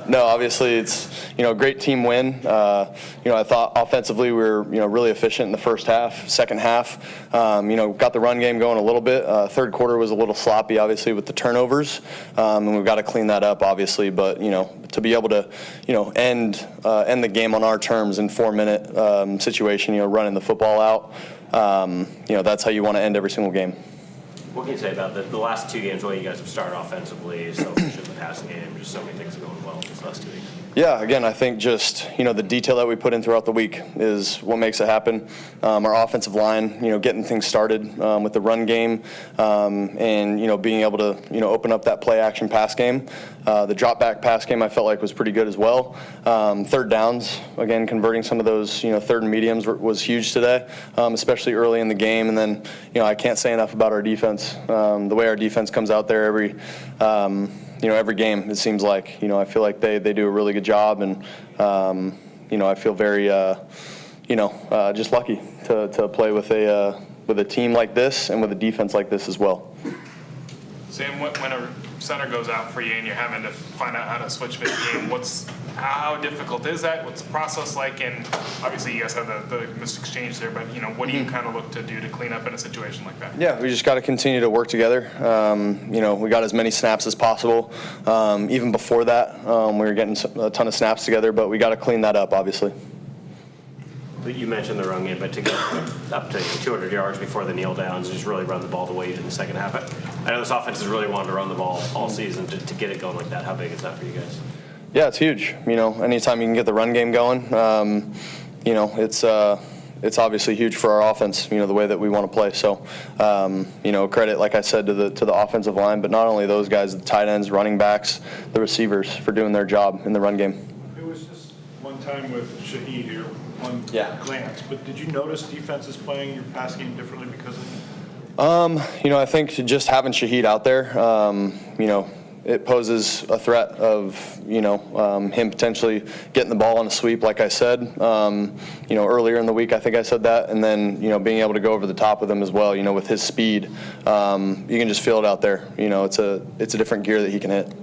No, obviously it's, a great team win. I thought offensively we were, really efficient in the first half. Second half, got the run game going a little bit. Third quarter was a little sloppy, obviously, with the turnovers, and we've got to clean that up, obviously. But, to be able to, end the game on our terms in 4-minute situation, running the football out, that's how you want to end every single game. What can you say about the last two games, the way you guys have started offensively, so efficient in the passing game, just so many things are going well these last 2 weeks? Yeah, again, I think just, the detail that we put in throughout the week is what makes it happen. Our offensive line, getting things started with the run game and, being able to, open up that play action pass game. The drop back pass game I felt like was pretty good as well. Third downs, again, converting some of those, third and mediums was huge today, especially early in the game. And then, I can't say enough about our defense. The way our defense comes out there every game, it seems like, I feel like they do a really good job, and, I feel very, just lucky to play with a team like this and with a defense like this as well. Sam, when a center goes out for you and you're having to find out how to switch mid-game, how difficult is that? What's the process like? And obviously you guys have the missed exchange there, but what do you kind of look to do to clean up in a situation like that? Yeah, we just got to continue to work together. We got as many snaps as possible. Even before that, we were getting a ton of snaps together, but we got to clean that up, obviously. You mentioned the run game, but to get up to 200 yards before the kneel downs and just really run the ball the way you did in the second half. I know this offense has really wanted to run the ball all season. To get it going like that, how big is that for you guys? Yeah, it's huge. Anytime you can get the run game going, it's obviously huge for our offense, the way that we want to play. So, credit, like I said, to the offensive line, but not only those guys, the tight ends, running backs, the receivers for doing their job in the run game. It was just one time with Shahid here, one glance, but did you notice defenses playing your pass game differently because of it? I think just having Shahid out there, it poses a threat of, him potentially getting the ball on a sweep, like I said. Earlier in the week, I think I said that. And then, being able to go over the top with him as well, with his speed. You can just feel it out there. It's a different gear that he can hit.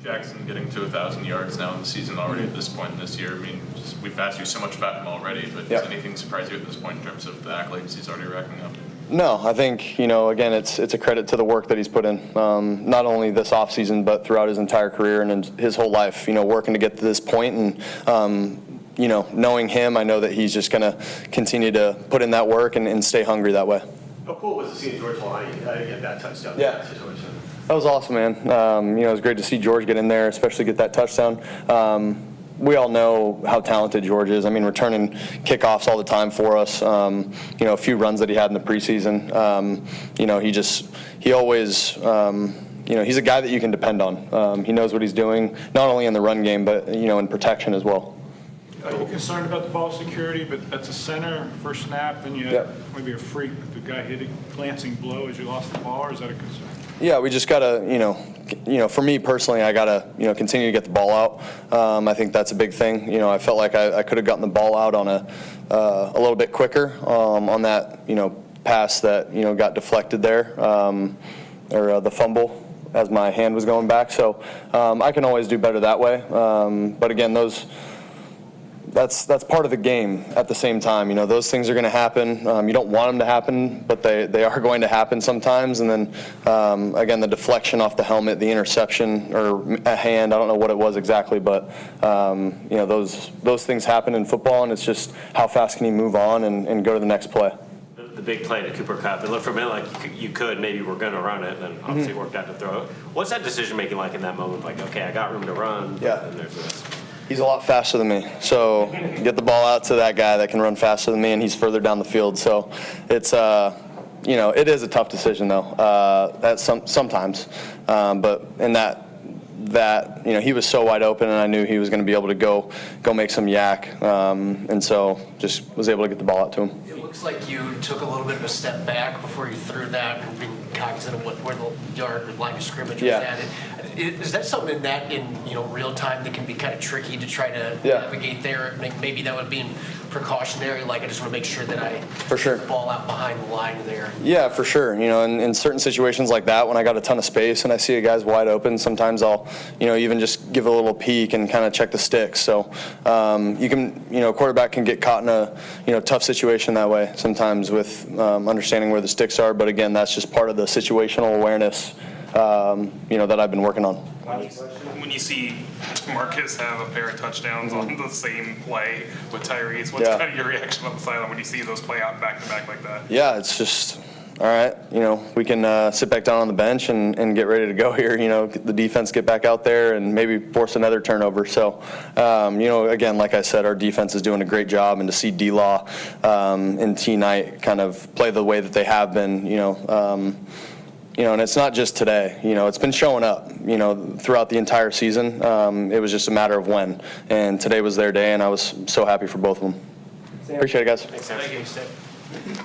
Jaxon getting to 1,000 yards now in the season already at this point this year. I mean, we've asked you so much about him already, but does anything surprise you at this point in terms of the accolades he's already racking up? No, I think, again, it's a credit to the work that he's put in, not only this offseason, but throughout his entire career and his whole life, working to get to this point. And, knowing him, I know that he's just going to continue to put in that work and stay hungry that way. How cool was to see George Holani get that touchdown in that situation? That was awesome, man. It was great to see George get in there, especially get that touchdown. We all know how talented George is. I mean, returning kickoffs all the time for us. A few runs that he had in the preseason. He always, he's a guy that you can depend on. He knows what he's doing, not only in the run game, but, in protection as well. Are you concerned about the ball security, but that's a center first snap, and you had maybe a freak with the guy hitting, glancing blow as you lost the ball, or is that a concern? Yeah, we just got to, for me personally, I got to, continue to get the ball out. I think that's a big thing. I felt like I could have gotten the ball out on a little bit quicker on that, pass that, got deflected there, or the fumble as my hand was going back. So I can always do better that way. But again, that's part of the game at the same time. Those things are going to happen. You don't want them to happen, but they are going to happen sometimes. And then, again, the deflection off the helmet, the interception, or a hand, I don't know what it was exactly, but, those things happen in football, and it's just how fast can you move on and go to the next play. The big play to Cooper Kupp, it looked for a minute like you could, maybe we're going to run it, and obviously it worked out to throw it. What's that decision-making like in that moment? Like, okay, I got room to run, and there's this. He's a lot faster than me, so get the ball out to that guy that can run faster than me, and he's further down the field. So it's, it is a tough decision though. Sometimes, but in that he was so wide open, and I knew he was going to be able to go make some yak, and so just was able to get the ball out to him. It looks like you took a little bit of a step back before you threw that, and being cognizant of where the yard line of scrimmage was at. Is that something that in real time that can be kind of tricky to try to Yeah. navigate there? Maybe that would be precautionary. Like I just want to make sure that I For sure. get the ball out behind the line there. Yeah, for sure. In certain situations like that, when I got a ton of space and I see a guy's wide open, sometimes I'll, even just give a little peek and kind of check the sticks. So you can, a quarterback can get caught in a, tough situation that way sometimes with understanding where the sticks are. But again, that's just part of the situational awareness, that I've been working on. When you see DeMarcus have a pair of touchdowns on the same play with Tyrice, what's kind of your reaction on the sideline when you see those play out back to back like that? Yeah, it's just, all right, we can sit back down on the bench and get ready to go here, the defense get back out there and maybe force another turnover. So, again, like I said, our defense is doing a great job, and to see D-Law and T-Knight kind of play the way that they have been, and it's not just today. It's been showing up, throughout the entire season. It was just a matter of when. And today was their day, and I was so happy for both of them. Appreciate it, guys. Thanks, Sam. Thank you.